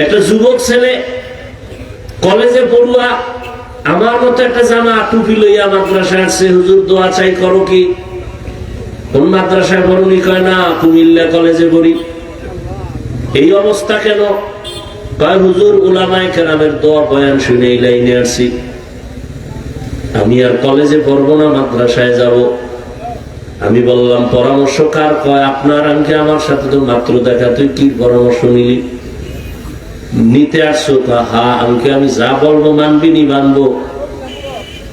একটা যুবক ছেলে কলেজে পড়ুয়া আমার মতো একটা জামা টুপি লইয়া মাদ্রাসায় আসছে, হুজুর দোয়া চাই করো কি? কোন মাদ্রাসায় পড়ুনি? কয় না, কুমিল্লা কলেজে পড়ি। এই অবস্থা কেন? কয় হুজুর উলামায়ে কেরামের দোয়া বয়ান শুনে এই লাইনে আসছি, আমি আর কলেজে পড়বো না, মাদ্রাসায় যাব। আমি বললাম পরামর্শ কার? কয় আপনার। আমি আমার সাথে তো মাত্র দেখা, তুই কি পরামর্শ নিলি? নিতে আসছো? হ্যাঁ। আমি যা বলবো মানবি নি? মানবো।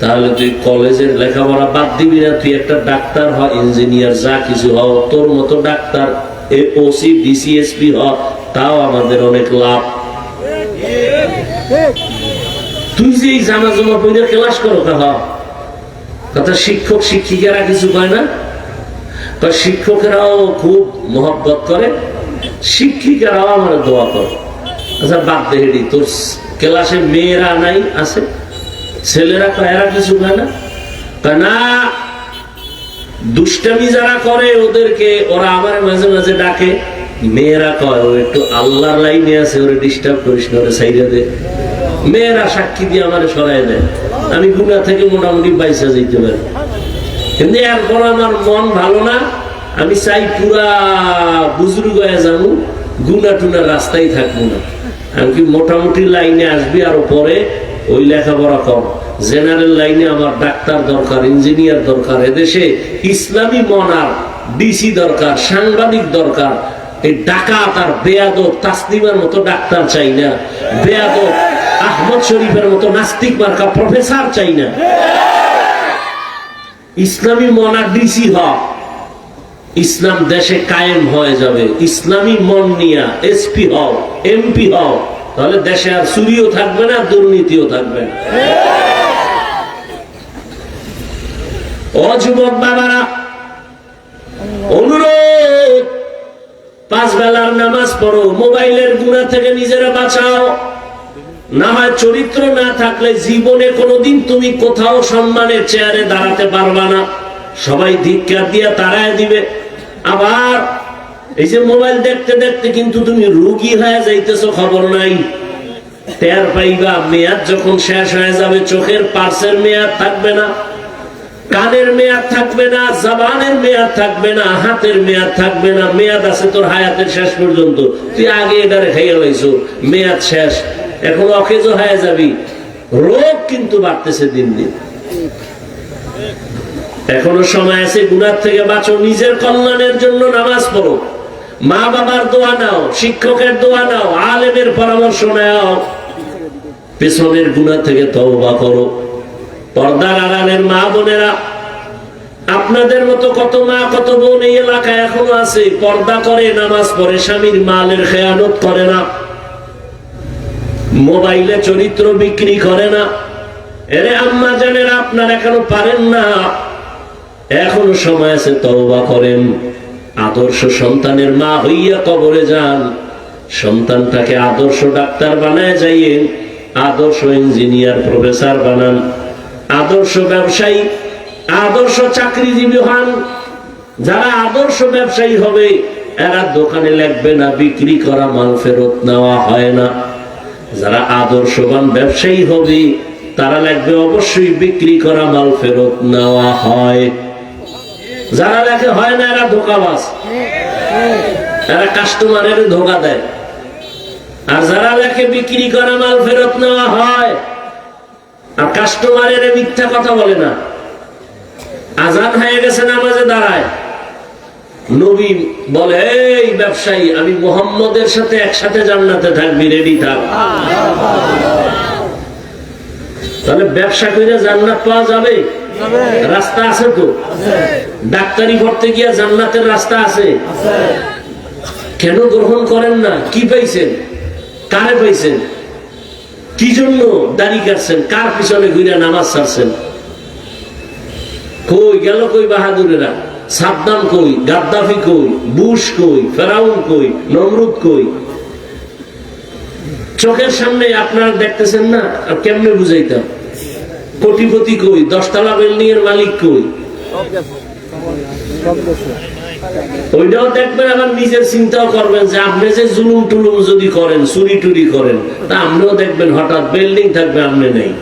তাহলে তুই কলেজের লেখাপড়া বাদ দিবি না, তুই একটা ডাক্তার হ, ইঞ্জিনিয়ার, যা কিছু হ, তোর মতো ডাক্তার ওসি ডিসিএসপি হ, তাও আমাদের অনেক লাভ। তুই যে এই জামা জমা পড়ে ক্লাস করো কথা, শিক্ষক শিক্ষিকারা কিছু কয় না? শিক্ষকেরাও খুব মহব্বত করে, শিক্ষিকারাও আমার দোয়া করে। আচ্ছা বাদ দেহেডি, তোর ক্লাসে মেয়েরা নাই আছে, ছেলেরা এরা কিছু কয় না? না, দুষ্টামি যারা করে ওদেরকে ওরা আমার মাঝে মাঝে ডাকে। মেয়েরা কয় ও একটু আল্লাহর লাইনে আছে, ওরে ডিস্টার্ব করিস না, ওরে সাইডে দে। মেয়েরা সাক্ষী দিয়ে আমার সরাই দেয়, আমি গুনাহ থেকে মোটামুটি বাইসা যেতে পারি। কিন্তু এরপর আমার মন ভালো না, আমি চাই পুরা বুজুর্গ হয়ে যাবো, গুনা টুনা রাস্তায় থাকবো না। আমি কি মোটামুটি লাইনে আসবি, আরো পরে ওই লেখাপড়া কর। জেনারেল লাইনে আমার ডাক্তার দরকার, ইঞ্জিনিয়ার দরকার, এদেশে ইসলামী মনার ডিসি দরকার, সাংবাদিক দরকার। এই ডাকাত আর বেয়াদব তাসলিমার মতো ডাক্তার চাই না, বেয়াদব আহমদ শরীফের মতো নাস্তিক মার্কা প্রফেসর চাই না। ইসলামী মনার ডিসি হ, ইসলাম দেশে কায়েম হয়ে যাবে। ইসলামী মন নিয়া এসপি হও, এমপি হও, তাহলে দেশে আর চুরিও থাকবে না, দুর্নীতিও থাকবে না। ও যুবক বাবারা, অনুরোধ, 5 বেলার নামাজ পড়ো, মোবাইলের গুনাহ থেকে নিজেরা বাঁচাও। না হয় চরিত্র না থাকলে জীবনে কোনোদিন তুমি কোথাও সম্মানের চেয়ারে দাঁড়াতে পারবা না, সবাই ধিক্কার দিয়া তাড়ায় দিবে। আবার এই যে মোবাইল দেখতে দেখতে কিন্তু তুমি রোগী হয়ে যাইতেছো, খবর নাই। টের পাইবা মেয়াদ যখন শেষ হয়ে যাবে, চোখের পার্সের মেয়াদ থাকবে না, কানের মেয়াদ থাকবে না, জবানের মেয়াদ থাকবে না, হাতের মেয়াদ থাকবে না। মেয়াদ আছে তোর হায়াতের শেষ পর্যন্ত, তুই আগে এটারে খাইয়া লাইছো, মেয়াদ শেষ, এখন অকেজো হয়ে যাবি। রোগ কিন্তু বাড়তেছে দিন দিন। এখনো সময় আছে, গুনাহ থেকে বাঁচো, নিজের কল্যাণের জন্য নামাজ পড়ো, মা বাবার দোয়া নাও, শিক্ষকের দোয়া নাও, আলেমের পরামর্শ নাও, পেছনের গুনাহ থেকে তওবা করো। পর্দার আড়ালের মা বোনেরা, আপনাদের মতো কত মা কত বোন এই এলাকায় এখনো আছে, পর্দা করে, নামাজ পড়ে, স্বামীর মালের খেয়ানত করে না, মোবাইলে চরিত্র বিক্রি করে না। এরে আম্মা জানেরা, আপনারা এখনো পারেন না, এখনো সময় আছে, তওবা করেন। আদর্শ সন্তানের মা হইয়া কবরে যান, সন্তানটাকে আদর্শ ডাক্তার বানায় যাইয়েন, আদর্শ ইঞ্জিনিয়ার প্রফেসর বানান, আদর্শ ব্যবসায়ী, আদর্শ চাকরিজীবী হন। যারা আদর্শ ব্যবসায়ী হবে, এরা দোকানে লাগবে না, বিক্রি করা মাল ফেরত নেওয়া হয় না। যারা আদর্শবান ব্যবসায়ী হবে, তারা লাগবে অবশ্যই বিক্রি করা মাল ফেরত নেওয়া হয়। যারা লেখে হয় না, এরা ধোঁকাবাজ, এরা কাস্টমারের ধোঁকা দেয়। আর যারা লেখে বিক্রি করা মাল ফেরত নেওয়া হয়, আর কাস্টমারের মিথ্যা কথা বলে না। আজান হয়ে গেছে, নামাজে দাঁড়ায়, নবী বলে এই ব্যবসায়ী, আমি মুহাম্মদের সাথে একসাথে জান্নাতে থাকবি, রেডি থাক। তাহলে ব্যবসা করে জান্নাত পাওয়া যাবে? রাস্তা আছে তো। ডাক্তারি পড়তে গিয়া জান্নাতের রাস্তা আছে। কেন গ্রহণ করেন না? কি পাইছেন? কারে পাইছেন? কি জন্য দাড়ি কাটছেন? কার পিছনে ঘুরে নামাজ ছাড়ছেন? কই গেল কই বাহাদুরেরা? সাদ্দাম কই? গাদ্দাফি কই? বুশ কই? ফেরাউন কই? নমরুদ কই? চোখের সামনে আপনারা দেখতেছেন না, আর কেমনে বুঝাইতাম? কোটিপতি কই? 10 তলা বিল্ডিং এর মালিক কই? ওইটাও দেখবেন, আবার নিজের চিন্তাও করবেন যে আপনি যে জুলুম টুলুম যদি করেন, চুরি টুরি করেন, তা আপনিও দেখবেন হঠাৎ বিল্ডিং থাকবে, আপনি নেই।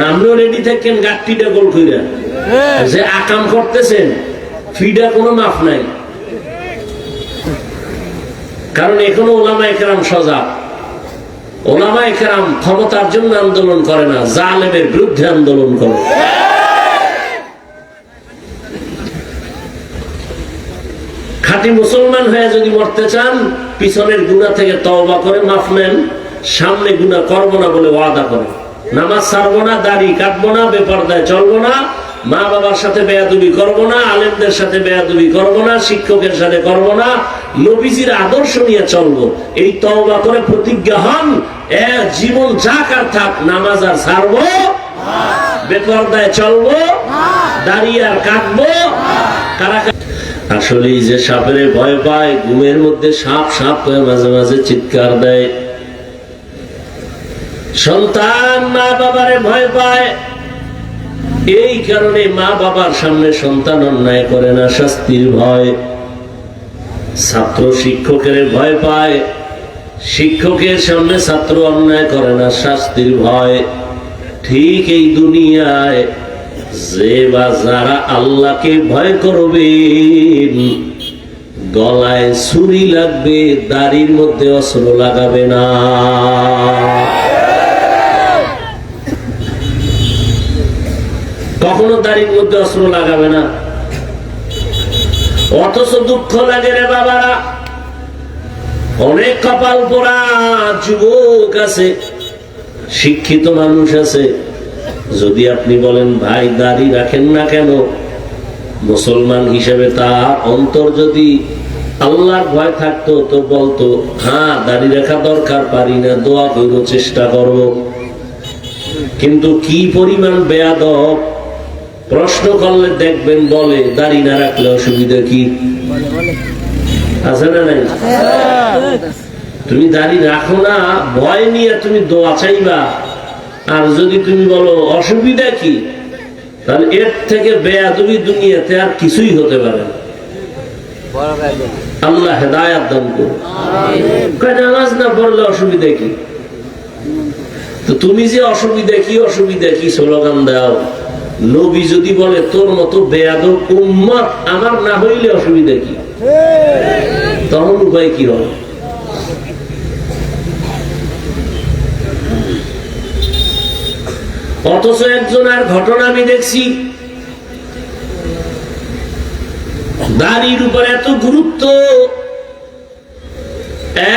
আপনিও রেডি থাকেন গাট্টিটা গোল কইরা, যে আকাম করতেছেন ফিডা কোনো মাফ নাই। কারণ এখনো ওলামায়ে কেরাম সজাগ। ওলামায়ে কেরাম ক্ষমতার জন্য আন্দোলন করে না, জালেমের বিরুদ্ধে আন্দোলন করে। খাঁটি মুসলমান হয়ে যদি মরতে চান, পিছনের গুনাহ থেকে তওবা করে মাফ নেন, সামনে গুনাহ করবো না বলে ওয়াদা করে। নামাজ ছাড়বো না, দাড়ি কাটবো না, বেপরদায় চলবো না, মা বাবার সাথে বেয়াদবি করবো না, আলেমদের সাথে বেয়াদবি করবো না, শিক্ষকের সাথে করবো না, নবীজির আদর্শ নিয়ে চলবো। এই তওবা করে প্রতিজ্ঞা হন, জীবন যাক আর থাক, নামাজ আর ছাড়বো, বেপরদায় চলবো, দাড়ি আর কাটবো। কারা আসলে যে সাপের ভয় পায়, ঘুমের মধ্যে সাপ সাপ করে মাঝে মাঝে চিৎকার দেয়। সন্তান মা বাবারে ভয় পায়, এই কারণে মা বাবার সামনে সন্তান অন্যায় করে না, শাস্তির ভয়। ছাত্র শিক্ষকের ভয় পায়, শিক্ষকের সামনে ছাত্র অন্যায় করে না, শাস্তির ভয়। ঠিক এই দুনিয়ায় যে বা যারা আল্লাহকে ভয় করবেন, গলায় ছুরি লাগবে, দাড়ির মধ্যে অস্ত্র লাগাবে না। কখনো দাড়ির মধ্যে অস্ত্র লাগাবে না। অথচ দুঃখ লাগে রে বাবারা, অনেক কপাল পোড়া যুবক আছে, শিক্ষিত মানুষ আছে, যদি আপনি বলেন ভাই দাড়ি রাখেন না কেন, মুসলমান হিসেবে তার অন্তর যদি আল্লাহর ভয় থাকতো তো বলতো হ্যাঁ দাড়ি রাখা দরকার, পারি না, দোয়া করব, চেষ্টা করব। কিন্তু কি পরিমাণ বেয়াদব, প্রশ্ন করলে দেখবেন বলে দাড়ি না রাখলে অসুবিধা কি আছে না নাই? তুমি দাড়ি রাখো না, ভয় নিয়ে তুমি দোয়া চাইবা, আর যদি তুমি বলো অসুবিধা কি, তাহলে এর থেকে বেয়াদবি দুনিয়াতে আর কিছুই হতে পারে না। আল্লাহ হেদায়েত দান করুন। নামাজ না পড়লে অসুবিধা কি? তো তুমি যে অসুবিধা কি স্লোগান দাও, নবী যদি বলে তোর মতো বেয়াদব উম্মত আমার না হইলে অসুবিধা কি, তখন উপায় কি হবে? অথচ একজনের ঘটনা আমি দেখছি, দাড়ির উপর এত গুরুত্ব।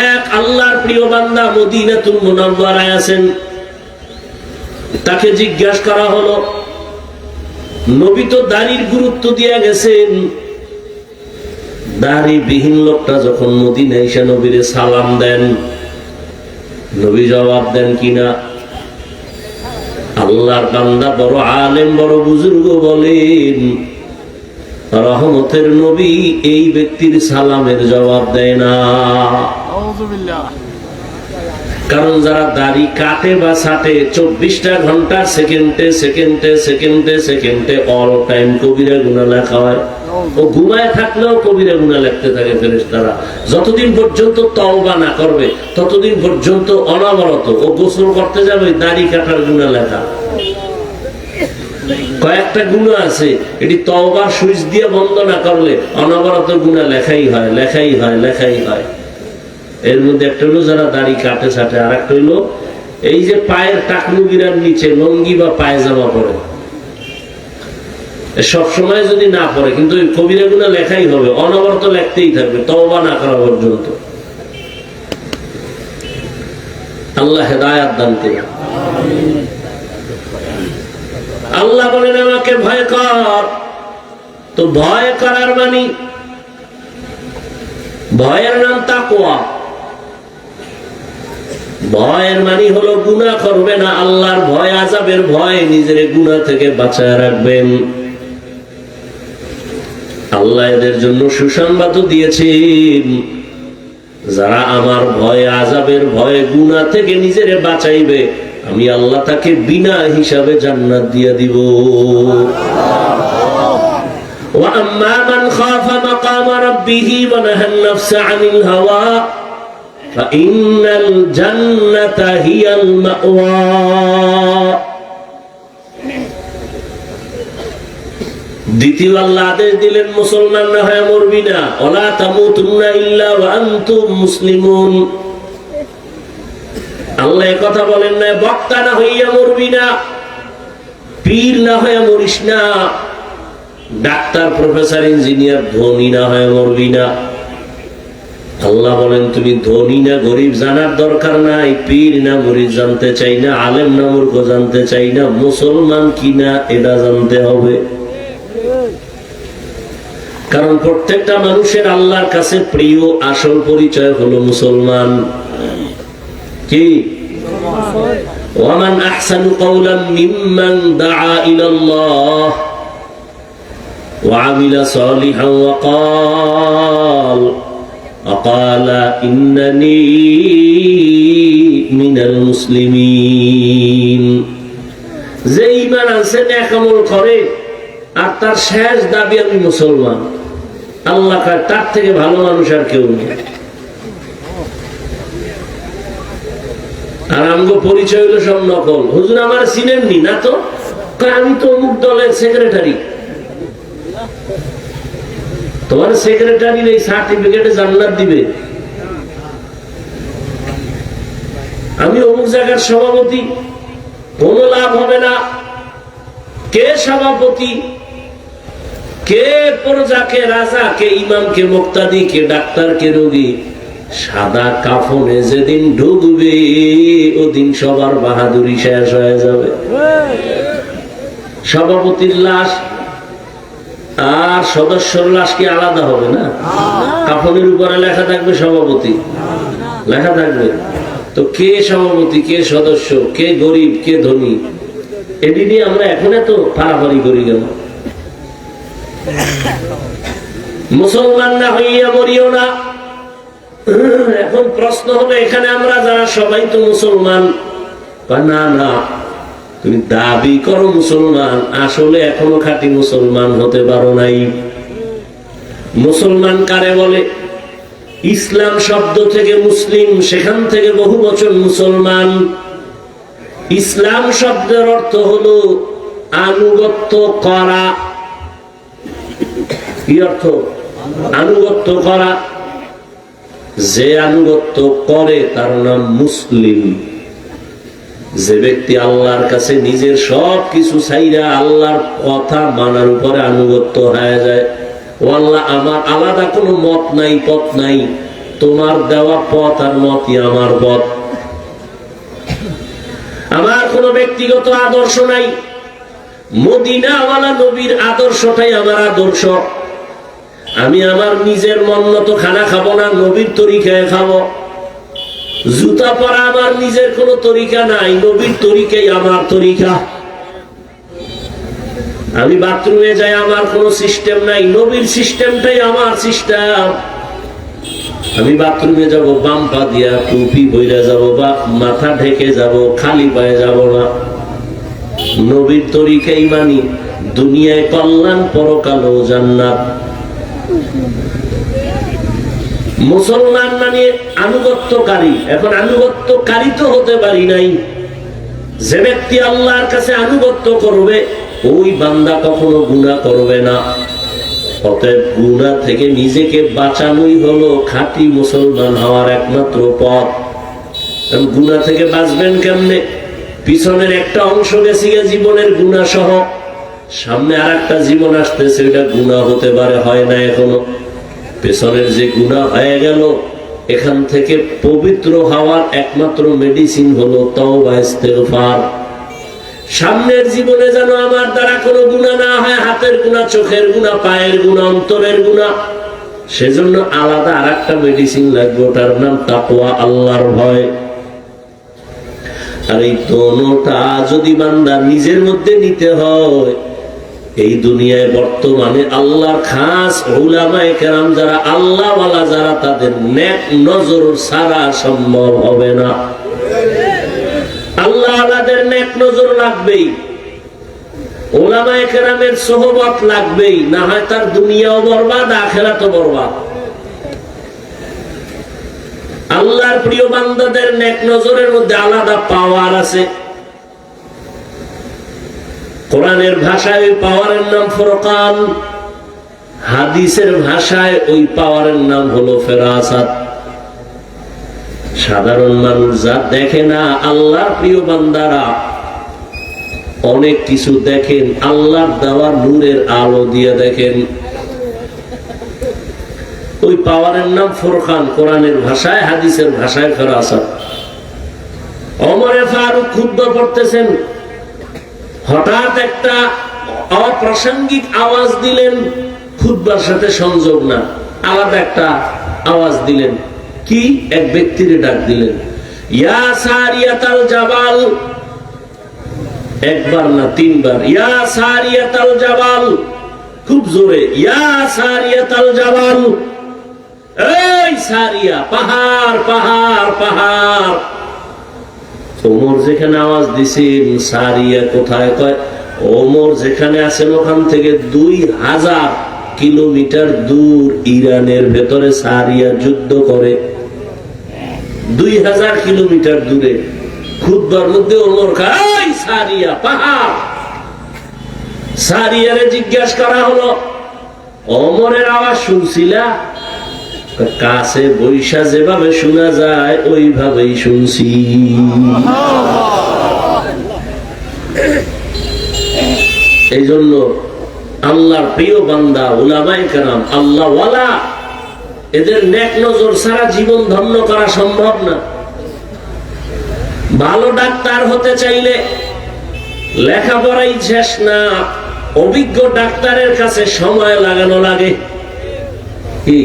এক আল্লাহর প্রিয় বান্দা মদিনাতুল মুনাওয়ারায় আছেন, তাকে জিজ্ঞাসা করা হলো, নবী তো দাড়ির গুরুত্ব দিয়ে গেছেন, দাড়ি বিহীন লোকটা যখন মদিনায় এসে নবীরে সালাম দেন, নবী জবাব দেন কিনা? আল্লাহর বান্দা বড় আলেম, বড় বুজুর্গ বলেন, রহমতের নবী এই ব্যক্তির সালামের জবাব দেয় না। কারণ যারা দাড়ি কাটে বা ছাটে 24টা ঘন্টা সেকেন্ডে সেকেন্ডে সেকেন্ডে সেকেন্ডে অল টাইম কবিরা গুনাহ লেখা হয়। ও ঘুমায় থাকলেও কবিরা গুনাহ লিখতে থাকে ফেরেশতারা। যতদিন পর্যন্ত তওবা না করবে ততদিন পর্যন্ত অনবরত ও গোসল করতে যাবে, দাড়ি কাটার গুনাহ লেখা। কয়েকটা গুনাহ আছে, এটি তওবার সুইচ দিয়ে বন্ধ না করলে অনবরত গুনাহ লেখাই হয়, লেখাই হয়, লেখাই হয়। এর মধ্যে একটা হলো যারা দাড়ি কাটে ছাটে, আর একটা হলো এই যে পায়ের টাকনু গিরার নিচে লঙ্গি বা পায়জামা পরে, সবসময় যদি না পড়ে কিন্তু ওই কবিরা গুনাহ লেখাই হবে, অনবরত লেখতেই থাকবে তওবা না করা পর্যন্ত। আল্লাহ হেদায়েত দান করুন। আল্লাহ বলেন আমাকে ভয় কর, তো ভয় করার মানে ভয়ের নাম তাকওয়া। ভয়ের মানে হলো গুনাহ করবে না, আল্লাহর ভয়, আযাবের ভয়, নিজের গুনাহ থেকে বাঁচায় রাখবেন। আল্লাহ এদের জন্য সুসংবাদ দিয়েছেন, যারা আমার ভয়, আযাবের ভয়, গুনাহ থেকে নিজের বাঁচাইবে, আমি আল্লাহ তাকে বিনা হিসাবে জান্নাত দিয়ে দিব। وأما من خاف مقام ربه ونهى النفس عن الهوى فإن الجنة هي المأوى দ্বিতীয় আল্লাহ আদেশ দিলেন মুসলমান না হয়ে মরবি না, ওয়ালা তামুতুন্না ইল্লা ওয়া আনতুম মুসলিমুন। আল্লাহ এই কথা বলেন না বক্তা না হইয়া মরবি না, পীর না হয়ে মরিস না, ডাক্তার প্রফেসর ইঞ্জিনিয়ার ধনী না হয়ে মরবি না। আল্লাহ বলেন তুমি ধনী না গরিব জানার দরকার নাই, পীর না মুরিদ জানতে চাই না, আলেম না মূর্খ জানতে চাই না, মুসলমান কিনা এটা জানতে হবে। কারণ প্রত্যেকটা মানুষের আল্লাহর কাছে প্রিয় আসল পরিচয় হলো মুসলমান। কি ওয়ামান আহসানু কাওলাম মিম্মান দাআ ইলাল্লাহ ওয়া আমিলা সালিহান ওয়া ক্বালা ইন্নানী মিনাল মুসলিমিন। যে ঈমান আনছে নেক আমল করে আর তার শেষ দাবি আমি মুসলমান, আল্লাহ তার থেকে ভালো মানুষ আর কেউ নেই। আর আমগো পরিচয় হলো সব নকল। হুজুর আমার চিনেননি না তো, আমি তো অমুক দলের সেক্রেটারি। তোমার সেক্রেটারির এই সার্টিফিকেটে জান্নাত দিবে? আমি অমুক জায়গার সভাপতি, কোনো লাভ হবে না। কে সভাপতি, কে প্রজা, কে রাজা, কে ইমাম, কে মুক্তাদি, কে ডাক্তার, কে রোগী, সাদা কাফনে যেদিন ঢুকবে ওদিন সবার বাহাদুরি শেষ হয়ে যাবে। সভাপতির লাশ আর সদস্যর লাশ কি আলাদা হবে না? কাফনের উপরে লেখা থাকবে সভাপতি, লেখা থাকবে তো কে সভাপতি, কে সদস্য, কে গরিব, কে ধনী, এটি নিয়ে আমরা এখন এত পারাপারি করি কেন? মুসলমান না হইয়া মরিও না। এখন প্রশ্ন হলো এখানে আমরা যারা সবাই তো মুসলমান, না না তুমি দাবি করো মুসলমান, আসলে এখনো খাঁটি মুসলমান হতে পারো নাই। মুসলমান কারে বলে? ইসলাম শব্দ থেকে মুসলিম, সেখান থেকে বহু বচন মুসলমান। ইসলাম শব্দের অর্থ হলো আনুগত্য করা। কি অর্থ? আনুগত্য করা। যে আনুগত্য করে তার নাম মুসলিম। যে ব্যক্তি আল্লাহর কাছে নিজের সব কিছু ছাইরা আল্লাহর কথা মানার উপরে আনুগত্য হয়ে যায়, ও আল্লাহ আমার আলাদা কোনো মত নাই, পথ নাই, তোমার দেওয়া পথ আর মতই আমার পথ, আমার কোনো ব্যক্তিগত আদর্শ নাই, মদিনাওয়ালা নবীর আদর্শটাই আমার আদর্শ। আমি আমার নিজের মন মতো খানা খাবো না, নবীর তরিকায় খাবো। জুতা পরা আমার নিজের কোনো তরিকা নাই, নবীর তরিকাই আমার তরিকা। আমি বাথরুমে যাই, আমার কোনো সিস্টেম নাই, নবীর সিস্টেমটাই আমার সিস্টেম। আমি বাথরুমে যাব বাম পা দিয়া, টুপি বইরা যাব বা মাথা ঢেকে যাব, খালি পায়ে যাব না, নবীর তরিকাই মানি। দুনিয়ায় কল্যাণ, পরকালেও জান্নাত। মুসলমান মানে আনুগত্যকারী। এখন আনুগত্যকারী তো হতে পারি নাই। যে ব্যক্তি আল্লাহর কাছে আনুগত্য করবে ওই বান্দা কখনো গুনাহ করবে না। অতএব গুনাহ থেকে নিজেকে বাঁচানোই হলো খাঁটি মুসলমান হওয়ার একমাত্র পথ। গুনাহ থেকে বাঁচবেন কেমনে? পিছনের একটা অংশ গেছে জীবনের গুনাহ সহ, সামনে আর একটা জীবন আসতেছে, ওটা গুনাহ হতে পারে, হয় না এখনো। পেছনের যে গুনাহ হয়ে গেল, এখান থেকে পবিত্র হওয়ার একমাত্র মেডিসিন হলো তওবা, ইস্তেগফার। সামনের জীবনে যেন আমার দ্বারা কোনো গুনাহ না হয়, হাতের গুনাহ, চোখের গুনাহ, পায়ের গুনাহ, অন্তরের গুনাহ, সেজন্য আলাদা আর একটা মেডিসিন লাগবে, ওটার নাম তাকওয়া, আল্লাহর ভয়। আর এই দোনোটা যদি বান্দা নিজের মধ্যে নিতে হয়, এই দুনিয়ায় বর্তমানে আল্লাহর খাস উলামায়ে কেরাম যারা আল্লাহওয়ালা, যারা তাদের নেক নজর ছাড়া সম্ভব হবে না। আল্লাহওয়ালাদের নেক নজর লাগবেই। উলামায়ে কেরামের সোহবত লাগবেই, না হয় তার দুনিয়াও বরবাদ আখিরাতও বরবাদ। আল্লাহর প্রিয় বান্দাদের নেক নজরের মধ্যে আলাদা পাওয়ার আছে। কোরআনের ভাষায় ওই পাওয়ারের নাম ফুরকান, হাদিসের ভাষায় ওই পাওয়ারের নাম হলো ফেরাসাত। সাধারণ মানুষ যা দেখে না, আল্লাহর প্রিয় বান্দারা অনেক কিছু দেখেন, আল্লাহর দেওয়া নূরের আলো দিয়ে দেখেন। ওই পাওয়ারের নাম ফুরকান, কোরআনের ভাষায় হাদিসের ভাষায় ফেরাসাত। ওমরে ফারুক খুতবা পড়তেছেন, হঠাৎ একটা অপ্রাসঙ্গিক আওয়াজ দিলেন, খুতবার সাথে সংযোগ না, আলাদা একটা আওয়াজ দিলেন। কি? এক ব্যক্তিরে ডাক দিলেন, ইয়া সারিয়াতাল জাবাল। একবার না, তিনবার, ইয়া সারিয়াতাল জাবাল, খুব জোরে, ইয়া সারিয়াতাল জাবাল। এই সারিয়া, পাহাড় পাহাড় পাহাড়। ওমর যেখানে আওয়াজ দিছেন, সারিয়া কোথায়? কয় ওমর যেখানে আছেন ওখান থেকে 2000 কিলোমিটার দূর ইরানের ভেতরে সারিয়া যুদ্ধ করে। 2000 কিলোমিটার দূরে খুতবার মধ্যে ওমর কয় সারিয়া পাহাড়। সারিয়ারে জিজ্ঞাসা করা হলো, ওমরের আওয়াজ শুনছিলা? কাছে বৈশা যেভাবে শোনা যায় ওইভাবেই শুনছি। এই জন্য আল্লাহর প্রিয় বান্দা উলামায়ে কেরাম, আল্লাহ ওয়ালা, এদের নেক নজর ছাড়া জীবন ধন্য করা সম্ভব না। ভালো ডাক্তার হতে চাইলে লেখাপড়াই শেষ না, অভিজ্ঞ ডাক্তারের কাছে সময় লাগানো লাগে। কি?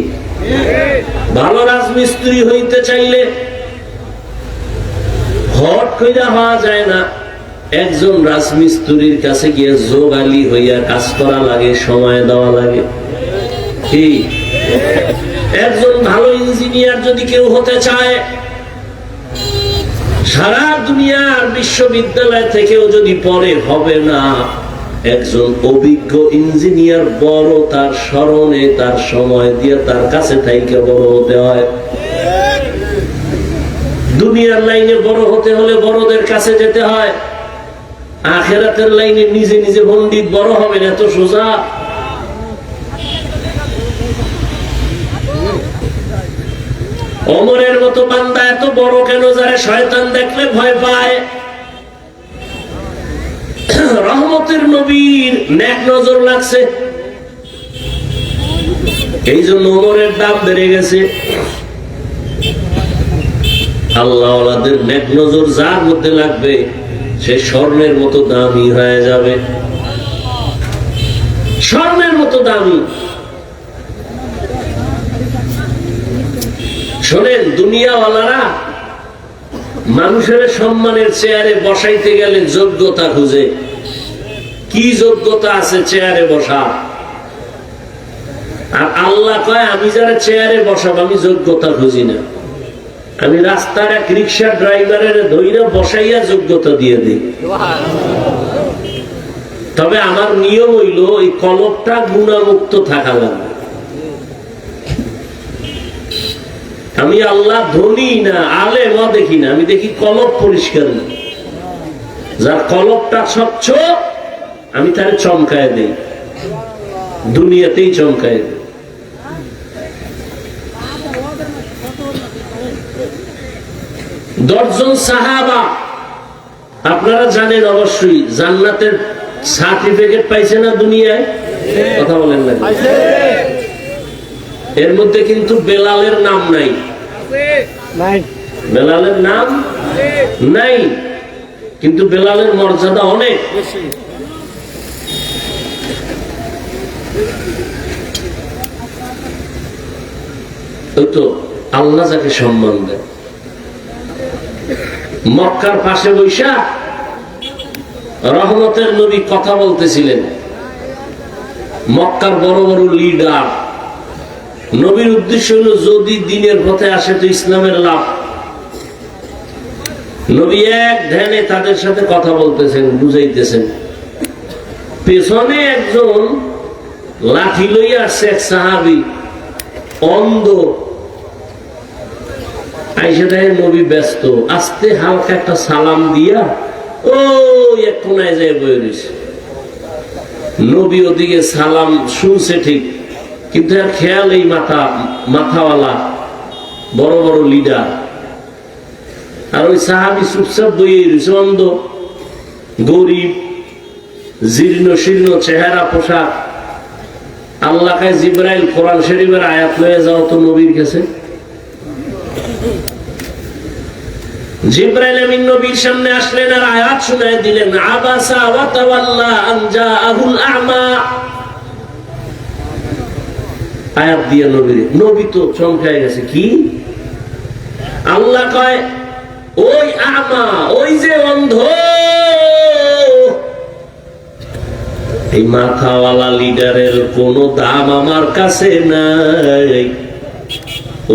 ভালো রাজমিস্ত্রি হইতে চাইলে হট কইরা হওয়া যায় না, একজন রাজমিস্ত্রির কাছে গিয়ে যোগালি হইয়া কাজ করা লাগে, সময় দেওয়া লাগে। কি? একজন ভালো ইঞ্জিনিয়ার যদি কেউ হতে চায়, সারা দুনিয়ার বিশ্ববিদ্যালয় থেকেও যদি পড়ে হবে না। একজন অভিজ্ঞ ইঞ্জিনিয়ার বড়, তার স্মরণে তার সময় দিয়ে তার কাছে থাইকে বড় হতে হয়। দুনিয়ার লাইনে বড় হতে হলে বড়দের কাছে যেতে হয়, আখিরাতের লাইনে নিজে নিজে পণ্ডিত বড় হবেন এত সোজা? ওমরের মতো বান্দা এত বড় কেন, যারা শয়তান দেখলে ভয় পায়? রহমতের নবীর নেক নজর লাগছে, এই জন্য ওমরের দাম বেড়ে গেছে। আল্লাহওয়ালাদের নেক নজর যার মধ্যে লাগবে, সে স্বর্ণের মতো দামি হয়ে যাবে, স্বর্ণের মতো দামি। শোনেন, দুনিয়াওয়ালারা মানুষের সম্মানের চেয়ারে বসাইতে গেলে যোগ্যতা খুঁজে। কি যোগ্যতা আছে চেয়ারে বসা? আর আল্লাহ কয়, আমি যারা চেয়ারে বসাবো আমি যোগ্যতা খুঁজি না, আমি রাস্তার এক রিক্সা ড্রাইভারের ধইরা বসাইয়া যোগ্যতা দিয়ে দিই। তবে আমার নিয়ম হইল এই কলবটা গুণামুক্ত থাকা লাগবে। আমি আল্লাহ ধনী না, আলেমও দেখি না, আমি দেখি কলব পরিষ্কার না। যার কলবটা স্বচ্ছ আমি তার চমকায় দেই, দুনিয়াতেই চমকায় দেই। দশজন সাহাবা, আপনারা জানেন অবশ্যই, জান্নাতের সার্টিফিকেট পাইছে না দুনিয়ায়? কথা বলেন না? এর মধ্যে কিন্তু বেলালের নাম নাই। বেলালের নাম নাই, কিন্তু বেলালের মর্যাদা অনেক। তো আল্লাহ যাকে সম্মান দেয়। মক্কার পাশে বৈশা রহমতের নবী কথা বলতেছিলেন। মক্কার বড় বড় লিডার, নবীর উদ্দেশ্য হলো যদি দিনের পথে আসে তো ইসলামের লাভ। নবী এক ধ্যানে তাদের সাথে কথা বলতেছেন, বুঝাইতেছেন। পেছনে একজন লাঠি লইয়া আসছে, এক সাহাবী অন্ধ। আইসা দেখেন নবী ব্যস্ত, আস্তে হালকা একটা সালাম দিয়া ওই এক কোনায় যায় বয়ে রয়েছে। নবী ওদিকে সালাম শুনছে ঠিক, কিন্তু আর খেয়াল এই মাথাওয়ালা বড় বড় লিডার, আর ওই সাহাবী চুপচাপ বইয়ে রয়েছে, অন্ধ, গরিব, জীর্ণ শীর্ণ চেহারা, পোশাক। আল্লাহ কায় জিবরাইল কোরআন শরীফের আয়াত লয়ে যাও তো নবীর কাছে। জিবরাইল আমিন নবীর সামনে আসলেন আর আয়াত শুনায় দিলেন, আবাসা ওয়া তাওয়াল্লা আন জাআহুল আ'মা। আয়াত দিয়ে নবী তো চমকায় গেছে। কি আল্লাহ কয়, ওই আমা, ওই যে অন্ধ, এই মাথাওয়ালা লিডারের কোনো দাম আমার কাছে নাই,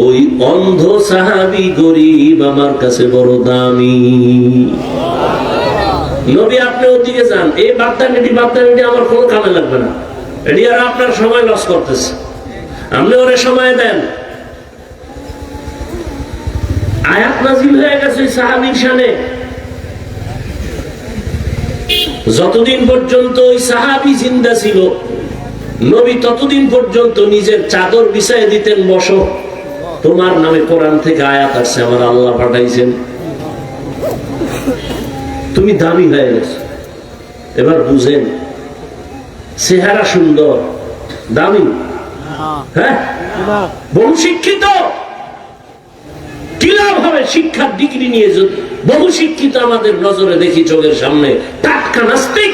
ওই অন্ধ সাহাবী গরিব আমার কাছে বড় দামি। নবী আপনি ওদিকে যান, এই বার্তাটি আমার কোনো কামে লাগবে না, এটি আর আপনার সময় লস করতেছে, আপনি ওরে সময় দেন। আয়াত নাযিল হয়ে গেছে সাহাবীর শানে। যতদিন পর্যন্ত ওই সাহাবী জিন্দা ছিল, নবী ততদিন পর্যন্ত নিজের চাদর বিছায় দিতেন, বসো, তোমার নামে কোরআন থেকে আয়াত আসছে, আমার আল্লাহ পাঠাইছেন, তুমি দামি হয়ে গেছো। এবার বুঝেন, চেহারা সুন্দর, দামি, হ্যাঁ, বহু শিক্ষিত, কি লাভ হবে শিক্ষার ডিগ্রি নিয়ে? বহু শিক্ষিত আমাদের নজরে দেখি চোখের সামনে, টাটকা নাস্তিক।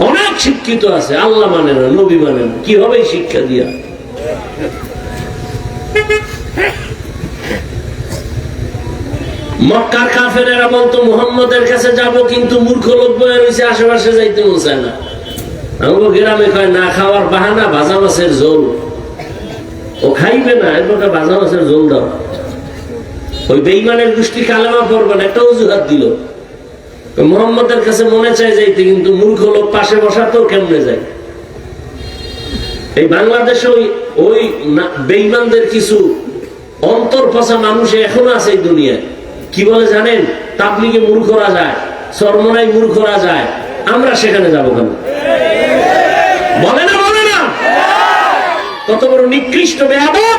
অনেক শিক্ষিত আছে, আল্লাহ মানে না, নবী মানে না, কি হবে শিক্ষা দিয়া? মক্কার কাফেরেরা বলতো মুহাম্মদের কাছে যাব, কিন্তু মূর্খ লোক বয়ে রয়েছে, আশেপাশে যাইতে মন চায় না। আমাকে গ্রামে কয় না খাওয়ার বাহানা, ভাজা মাছের ঝোল, ও খাইবে না, এরপর ভাজা মাছের ঝোল দাও। ওই বেঈমানের গোষ্ঠী কালেমা পড়বে না, একটা অজুহাত দিল। মুহাম্মদের কাছে মনে চায় যাইতে, কিন্তু মূর্খ লোক পাশে বসা, তো কেমনে যায়? এই বাংলাদেশে ওই বেঈমানদের কিছু অন্তর পচা মানুষ এখনো আছে এই দুনিয়ায়। কি বলে জানেন? তাবলিগে মূর্খরা যায়, চরমনায় মূর্খরা যায়, আমরা সেখানে যাবো কেন? বলে না, বলে না? কত বড় নিকৃষ্ট বেয়াদব!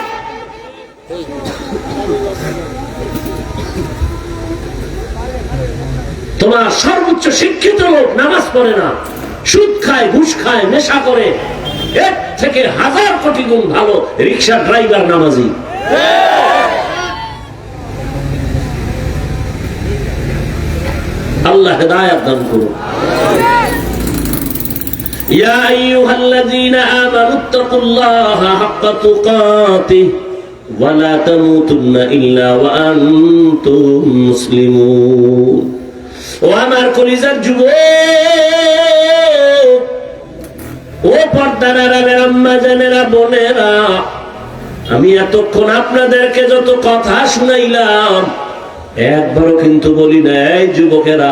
তোমার সর্বোচ্চ শিক্ষিত লোক নামাজ পড়ে না, সুদ খায়, ঘুষ খায়, নেশা করে, এর থেকে 1000 কোটি গুণ ভালো রিকশা ড্রাইভার নামাজি। আল্লাহ হেদায়েত দান করুন। ইয়া আইয়ুহাল্লাযীনা আমানুত্তাকুল্লাহা হাক্কা তুকাতিহি ওয়া লা তামুতুন্না ইল্লা ওয়া আনতুম মুসলিমুন। ও আমার কলিজার যুবক, ও পর্দার আম্মা জানেরা, বোনেরা, আমি এতক্ষণ আপনাদেরকে যত কথা শুনাইলাম, একবারও কিন্তু বলি না এই যুবকেরা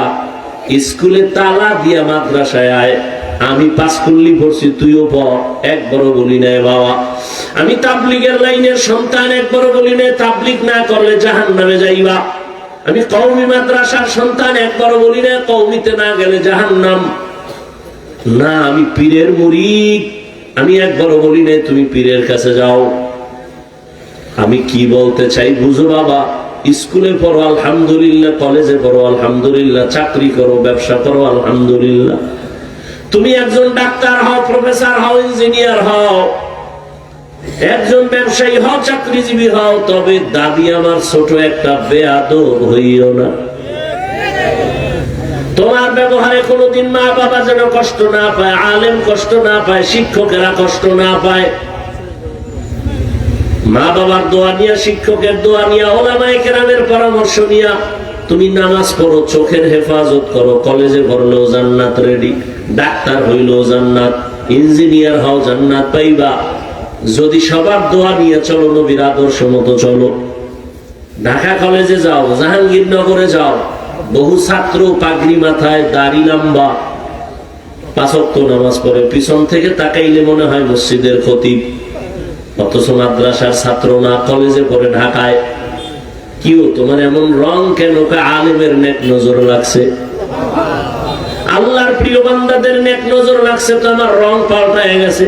স্কুলে তালা দিয়া মাদ্রাসায় আয়, আমি পাঁচকুল্লি পড়ছি, তুইও পড়, একবারও বলি না বাবা। আমি তাবলিগের লাইনের সন্তান, একবারও বলি না তাবলিগ না করলে জাহান্নামে যাইবা। আমি কওমি মাদ্রাসার সন্তান, একবারও বলি না কওমিতে না গেলে জাহান্নাম। না, আমি পীরের মুরিদ, আমি একবারও বলি না তুমি পীরের কাছে যাও। আমি কি বলতে চাই বুঝো বাবা? স্কুলে পড়ো আলহামদুলিল্লাহ, কলেজে পড়ো আলহামদুলিল্লাহ, চাকরি করো, ব্যবসা করো আলহামদুলিল্লাহ, তুমি একজন ডাক্তার হও, প্রফেসর হও, ইঞ্জিনিয়ার হও, একজন ব্যবসায়ী হও, চাকরিজীবী হও, তবে দাবি আমার ছোট একটা বেয়াদব হইও না। তোমার ব্যবহারে কোনোদিন মা বাবা যেন কষ্ট না পায়, আলেম কষ্ট না পায়, শিক্ষকেরা কষ্ট না পায়। মা বাবার দোয়া নিয়া, শিক্ষকের দোয়া নিয়া, ওলামায়ে কেরামের পরামর্শ নিয়া তুমি নামাজ পড়ো, চোখের হেফাজত করো, কলেজে পড়লেও জান্নাত রেডি, ডাক্তার হইলেও জান্নাত, ইঞ্জিনিয়ার হও, জান্নাত পাইবা। যদি সবার দোয়া নিয়ে চলো, নবীর আদর্শ মতো চলো, ঢাকা কলেজে যাও, জাহাঙ্গীরনগরে যাও, বহু ছাত্র পাগড়ি মাথায়, দাড়ি লম্বা, 5 ওয়াক্ত নামাজ পড়ে, পিছন থেকে তাকাইলে মনে হয় মসজিদের খতিব, অথচ মাদ্রাসার ছাত্র না, কলেজে পড়ে ঢাকায়। কিও তোমার এমন রং কেন? আলেমের নেক নজর লাগছে, আল্লাহর প্রিয় বান্দাদের নেক নজর লাগছে, তো আমার রং পাল্টায় গেছে।